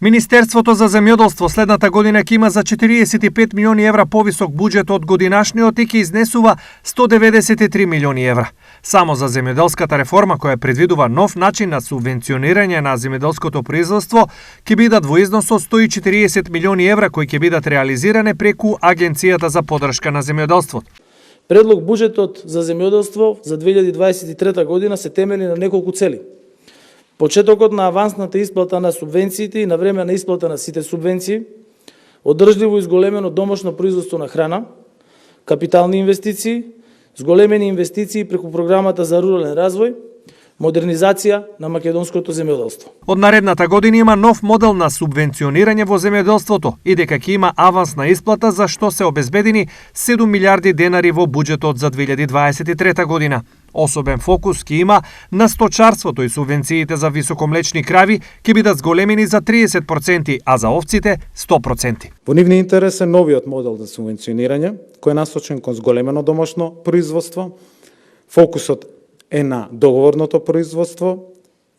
Министерството за земјоделство следната година ќе има за 45 милиони евра повисок буџет од годинашниот и ќе изнесува 193 милиони евра. Само за земјоделската реформа, која предвидува нов начин на субвенционирање на земјоделското производство, ќе бидат во износ од 140 милиони евра кои ќе бидат реализирани преку Агенцијата за поддршка на земјоделството. Предлог буџетот за земјоделство за 2023 година се темели на неколку цели. Почетокот на авансната исплата на субвенциите и на време на исплата на сите субвенции, одржливо изголемено домашно производство на храна, капитални инвестиции, зголемени инвестиции преку програмата за рурален развој, модернизација на македонското земјоделство. Од наредната година има нов модел на субвенционирање во земјоделството и дека ќе има авансна исплата за што се обезбедени 7 милиарди денари во буџетот за 2023 година. Особен фокус ќе има на сточарството и субвенциите за високомлечни крави ќе бидат зголемени за 30%, а за овците 100%. Во нивни интерес е новиот модел за субвенционирање, кој е насочен кон зголемено домашно производство. Фокусот е на договорното производство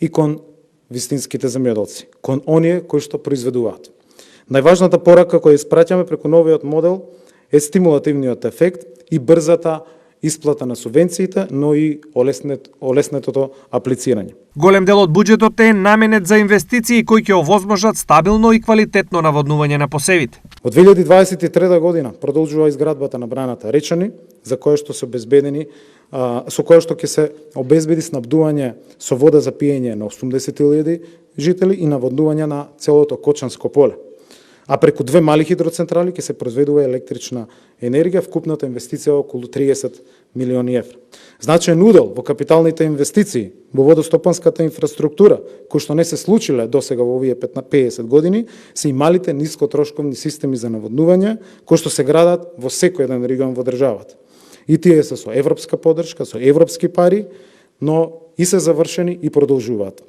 и кон вистинските земјоделци, кон оние кои што произведуваат. Најважната порака која испраќаме преку новиот модел е стимулативниот ефект и брзата исплата на субвенциите, но и олеснетото аплицирање. Голем дел од буџетот е наменет за инвестиции кои ќе овозможат стабилно и квалитетно наводнување на посевите. Од 2023 година продолжува изградбата на браната Речани, за која што се обезбедени со која што ќе се обезбеди снабдување со вода за пиење на 80.000 жители и наводнување на целото Кочанско поле. А преку две мали хидроцентрали ќе се произведува електрична енергија, вкупната инвестиција околу 30 милиони евра. Значаен удел во капиталните инвестиции во водостопанската инфраструктура, кои што не се случиле досега во овие 50 години, се и малите нискотрошковни системи за наводнување, кои што се градат во секој еден регион во државата. И тие се со европска поддршка, со европски пари, но и се завршени и продолжуваат.